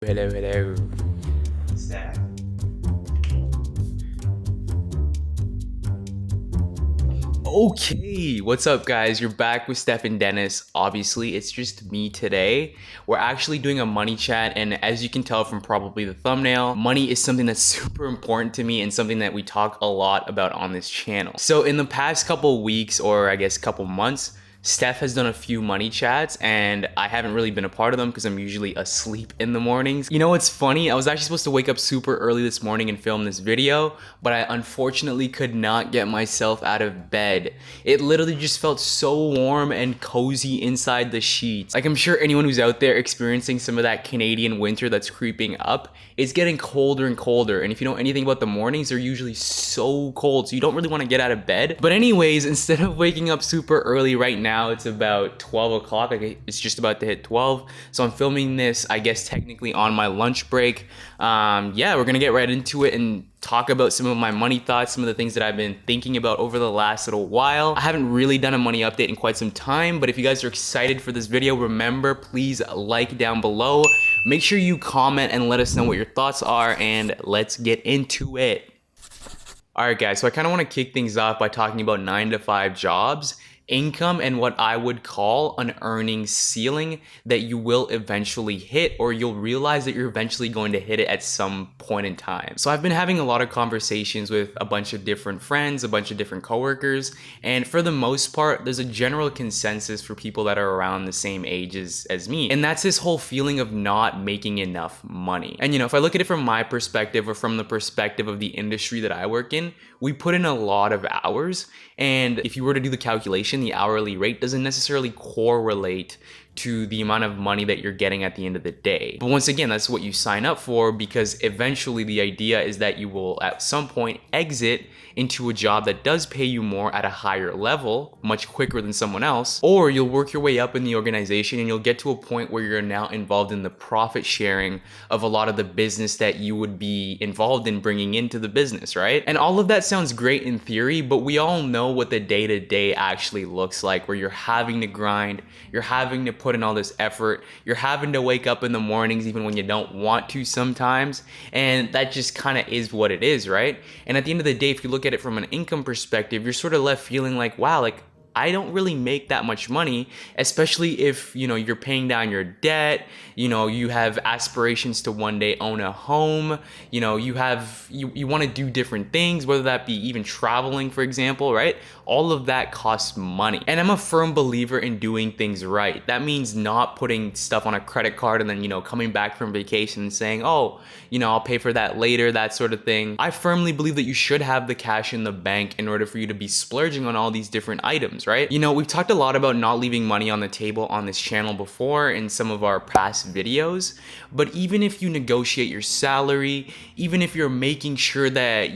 Hello. Steph. Okay, what's up, guys? You're back with Steph and Dennis. Obviously, it's just me today. We're actually doing a money chat, and as you can tell from probably the thumbnail, money is something that's super important to me and something that we talk a lot about on this channel. So, in the past couple weeks, or I guess couple months, Steph has done a few money chats and I haven't really been a part of them because I'm usually asleep in the mornings. You know what's funny? I was actually supposed to wake up super early this morning and film this video, but I unfortunately could not get myself out of bed. It literally just felt so warm and cozy inside the sheets. Like, I'm sure anyone who's out there experiencing some of that Canadian winter that's creeping up, it's getting colder and colder. And if you know anything about the mornings, they're usually so cold, so you don't really want to get out of bed. But anyways, instead of waking up super early right now, it's about 12 o'clock. Like, it's just about to hit 12. So I'm filming this, I guess, technically on my lunch break. Yeah, we're gonna get right into it and talk about some of my money thoughts, some of the things that I've been thinking about over the last little while. I haven't really done a money update in quite some time, but if you guys are excited for this video, remember, please like down below. Make sure you comment and let us know what your thoughts are, and let's get into it. All right, guys, so I kind of want to kick things off by talking about 9-to-5 jobs, income, and what I would call an earning ceiling that you will eventually hit, or you'll realize that you're eventually going to hit it at some point in time. So I've been having a lot of conversations with a bunch of different friends, a bunch of different coworkers, and for the most part, there's a general consensus for people that are around the same ages as me. And that's this whole feeling of not making enough money. And if I look at it from my perspective or from the perspective of the industry that I work in, we put in a lot of hours. And if you were to do the calculation, the hourly rate doesn't necessarily correlate to the amount of money that you're getting at the end of the day. But once again, that's what you sign up for, because eventually the idea is that you will at some point exit into a job that does pay you more at a higher level, much quicker than someone else, or you'll work your way up in the organization and you'll get to a point where you're now involved in the profit sharing of a lot of the business that you would be involved in bringing into the business, right? And all of that sounds great in theory, but we all know what the day-to-day actually looks like, where you're having to grind, you're having to put in all this effort, you're having to wake up in the mornings even when you don't want to sometimes, and that just kind of is what it is, right? And at the end of the day, if you look at it from an income perspective, you're sort of left feeling like, wow, like, I don't really make that much money, especially if, you're paying down your debt, you have aspirations to one day own a home, you want to do different things, whether that be even traveling, for example, right? All of that costs money. And I'm a firm believer in doing things right. That means not putting stuff on a credit card and then, coming back from vacation and saying, oh, I'll pay for that later, that sort of thing. I firmly believe that you should have the cash in the bank in order for you to be splurging on all these different items, right? We've talked a lot about not leaving money on the table on this channel before in some of our past videos, but even if you negotiate your salary, even if you're making sure that,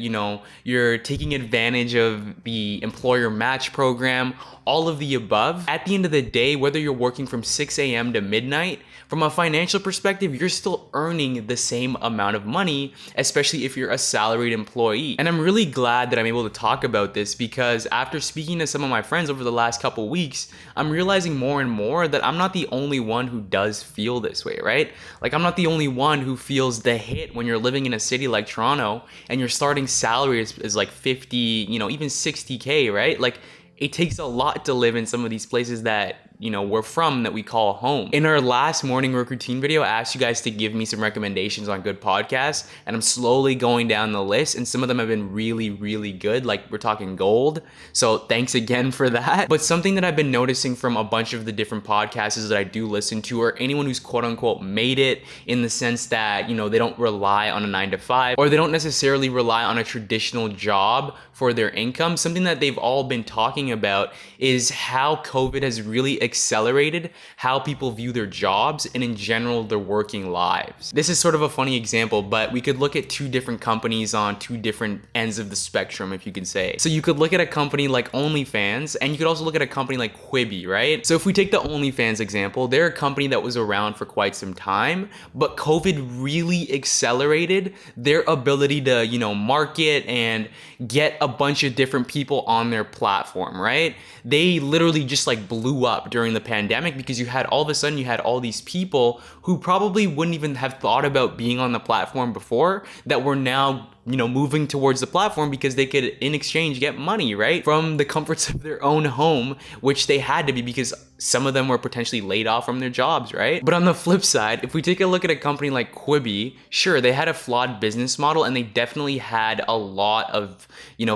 you're taking advantage of the employer match program, all of the above, at the end of the day, whether you're working from 6 a.m. to midnight, from a financial perspective, you're still earning the same amount of money, especially if you're a salaried employee. And I'm really glad that I'm able to talk about this, because after speaking to some of my friends over the last couple weeks, I'm realizing more and more that I'm not the only one who does feel this way, right? Like, I'm not the only one who feels the hit when you're living in a city like Toronto and your starting salary is like 50, even 60K, right? Like, it takes a lot to live in some of these places that we're from, that we call home. In our last morning work routine video, I asked you guys to give me some recommendations on good podcasts, and I'm slowly going down the list, and some of them have been really, really good. Like, we're talking gold. So thanks again for that. But something that I've been noticing from a bunch of the different podcasts that I do listen to, or anyone who's quote unquote made it, in the sense that, they don't rely on a 9-to-5, or they don't necessarily rely on a traditional job for their income, something that they've all been talking about is how COVID has really accelerated how people view their jobs and in general their working lives. This is sort of a funny example, but we could look at two different companies on two different ends of the spectrum, if you could say. So you could look at a company like OnlyFans, and you could also look at a company like Quibi, right? So if we take the OnlyFans example, they're a company that was around for quite some time, but COVID really accelerated their ability to, market and get a bunch of different people on their platform, right? They literally just like blew up during during the pandemic, because you had all of a sudden you had all these people who probably wouldn't even have thought about being on the platform before that were now moving towards the platform because they could in exchange get money, right, from the comforts of their own home, which they had to be because some of them were potentially laid off from their jobs, right? But on the flip side, if we take a look at a company like Quibi, sure, they had a flawed business model and they definitely had a lot of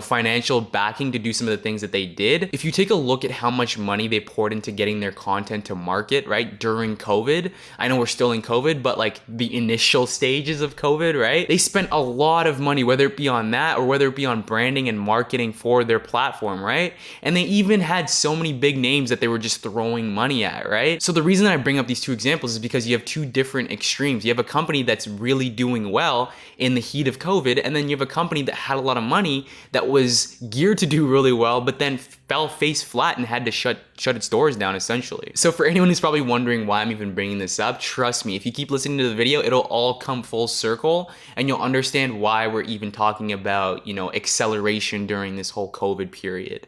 financial backing to do some of the things that they did. If you take a look at how much money they poured into getting their content to market, right, during COVID, I know we're still in COVID, but like the initial stages of COVID, right, they spent a lot of money, whether it be on that or whether it be on branding and marketing for their platform, right? And they even had so many big names that they were just throwing money at, right? So the reason I bring up these two examples is because you have two different extremes. You have a company that's really doing well in the heat of COVID, and then you have a company that had a lot of money that was geared to do really well, but then fell face flat and had to shut its doors down essentially. So for anyone who's probably wondering why I'm even bringing this up, trust me, if you keep listening to the video, it'll all come full circle and you'll understand why we're even talking about, acceleration during this whole COVID period.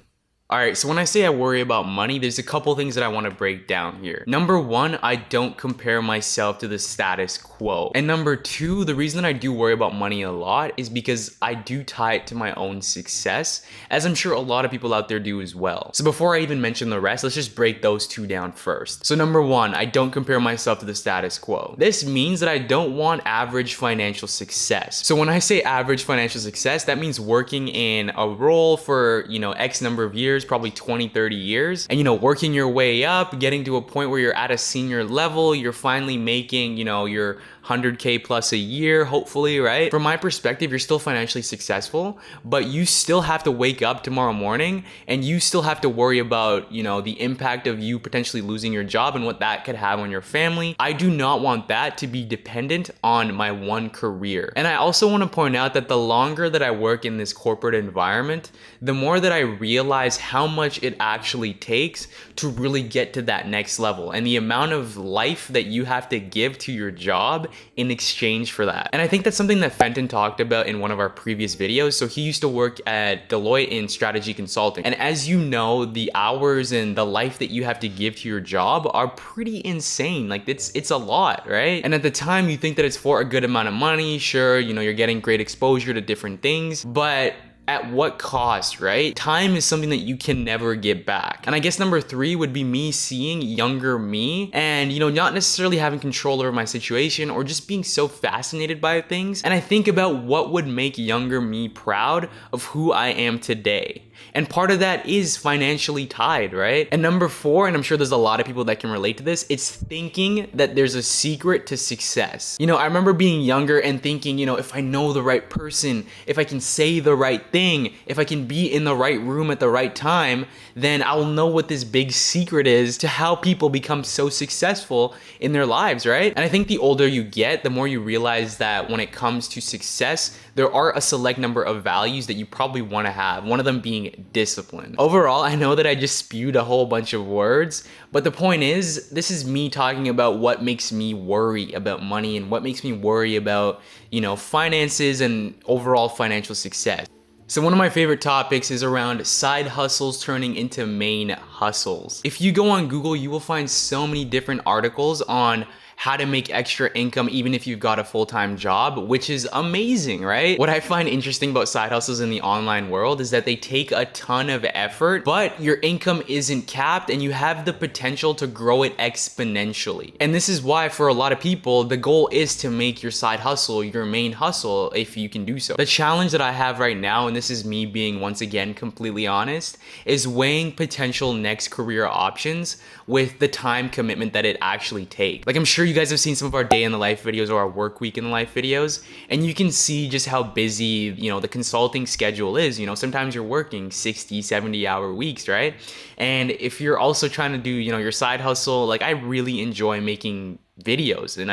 All right, so when I say I worry about money, there's a couple things that I want to break down here. Number one, I don't compare myself to the status quo. And number two, the reason that I do worry about money a lot is because I do tie it to my own success, as I'm sure a lot of people out there do as well. So before I even mention the rest, let's just break those two down first. So number one, I don't compare myself to the status quo. This means that I don't want average financial success. So when I say average financial success, that means working in a role for, X number of years, probably 20, 30 years, and working your way up, getting to a point where you're at a senior level, you're finally making, your 100K plus a year, hopefully, right? From my perspective, you're still financially successful, but you still have to wake up tomorrow morning and you still have to worry about, the impact of you potentially losing your job and what that could have on your family. I do not want that to be dependent on my one career. And I also want to point out that the longer that I work in this corporate environment, the more that I realize how much it actually takes to really get to that next level and the amount of life that you have to give to your job in exchange for that. And I think that's something that Fenton talked about in one of our previous videos. So he used to work at Deloitte in strategy consulting. And as you know, the hours and the life that you have to give to your job are pretty insane. Like it's a lot, right? And at the time you think that it's for a good amount of money. Sure, you're getting great exposure to different things, but at what cost, right? Time is something that you can never get back. And I guess number three would be me seeing younger me and, not necessarily having control over my situation or just being so fascinated by things. And I think about what would make younger me proud of who I am today. And part of that is financially tied, right? And number four, and I'm sure there's a lot of people that can relate to this, it's thinking that there's a secret to success. I remember being younger and thinking, if I know the right person, if I can say the right thing, if I can be in the right room at the right time, then I'll know what this big secret is to how people become so successful in their lives, right? And I think the older you get, the more you realize that when it comes to success, there are a select number of values that you probably want to have, one of them being discipline. Overall, I know that I just spewed a whole bunch of words, but the point is, this is me talking about what makes me worry about money and what makes me worry about, finances and overall financial success. So one of my favorite topics is around side hustles turning into main hustles. If you go on Google, you will find so many different articles on how to make extra income even if you've got a full-time job, which is amazing, right? What I find interesting about side hustles in the online world is that they take a ton of effort, but your income isn't capped and you have the potential to grow it exponentially. And this is why for a lot of people, the goal is to make your side hustle your main hustle if you can do so. The challenge that I have right now, and this is me being once again completely honest, is weighing potential next career options with the time commitment that it actually takes. Like I'm sure you guys have seen some of our day in the life videos or our work week in the life videos, and you can see just how busy, the consulting schedule is. Sometimes you're working 60, 70-hour weeks, right? And if you're also trying to do, your side hustle, like I really enjoy making videos, and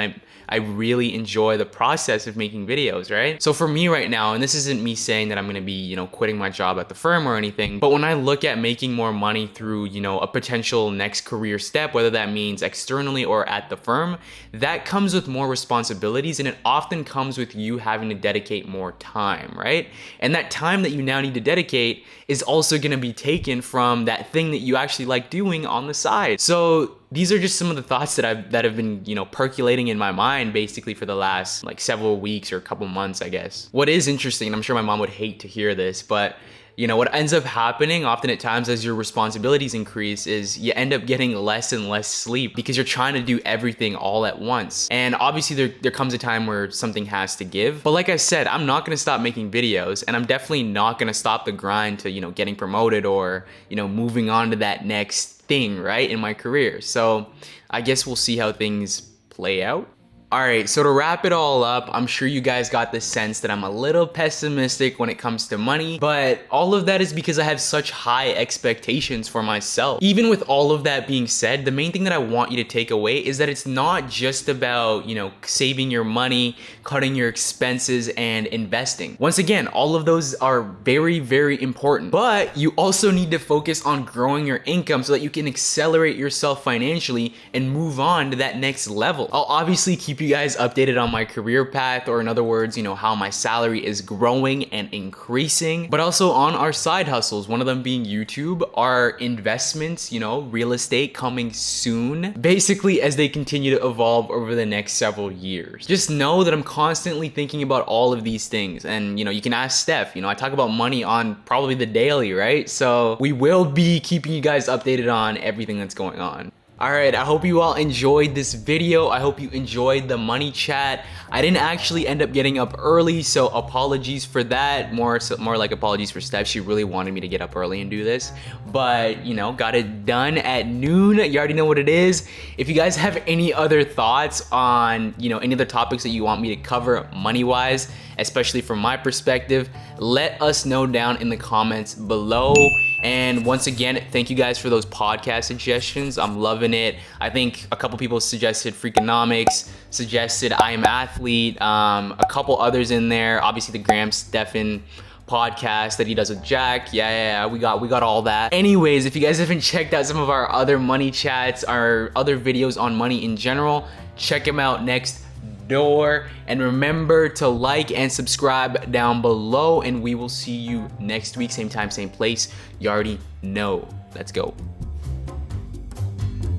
I really enjoy the process of making videos, right? So for me right now, and this isn't me saying that I'm gonna be, quitting my job at the firm or anything, but when I look at making more money through, a potential next career step, whether that means externally or at the firm, that comes with more responsibilities, and it often comes with you having to dedicate more time, right? And that time that you now need to dedicate is also gonna be taken from that thing that you actually like doing on the side. So these are just some of the thoughts that have been, percolating in my mind basically for the last like several weeks or a couple months, I guess. What is interesting, and I'm sure my mom would hate to hear this, but what ends up happening often at times as your responsibilities increase is you end up getting less and less sleep because you're trying to do everything all at once. And obviously there comes a time where something has to give. But like I said, I'm not gonna stop making videos, and I'm definitely not gonna stop the grind to, getting promoted or, moving on to that next thing, right, in my career. So I guess we'll see how things play out. All right, so to wrap it all up, I'm sure you guys got the sense that I'm a little pessimistic when it comes to money, but all of that is because I have such high expectations for myself. Even with all of that being said, the main thing that I want you to take away is that it's not just about, saving your money, cutting your expenses, and investing. Once again, all of those are very, very important, but you also need to focus on growing your income so that you can accelerate yourself financially and move on to that next level. I'll obviously keep you guys updated on my career path, or in other words, how my salary is growing and increasing, but also on our side hustles, one of them being YouTube, our investments, real estate coming soon, basically as they continue to evolve over the next several years. Just know that I'm constantly thinking about all of these things, and you can ask Steph, I talk about money on probably the daily, right? So we will be keeping you guys updated on everything that's going on. All right, I hope you all enjoyed this video. I hope you enjoyed the money chat. I didn't actually end up getting up early, so apologies for that. More like apologies for Steph. She really wanted me to get up early and do this, but got it done at noon. You already know what it is. If you guys have any other thoughts on, any of the topics that you want me to cover money-wise, especially from my perspective, let us know down in the comments below. And once again, thank you guys for those podcast suggestions. I'm loving it. I think a couple people suggested Freakonomics, suggested I Am Athlete, a couple others in there. Obviously the Graham Stephan podcast that he does with Jack. Yeah, we got all that. Anyways, if you guys haven't checked out some of our other money chats, our other videos on money in general, check them out next door. And remember to like and subscribe down below, and we will see you next week, same time, same place. You already know. Let's go.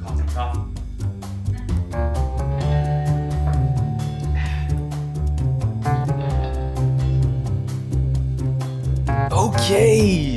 Coffee. Okay.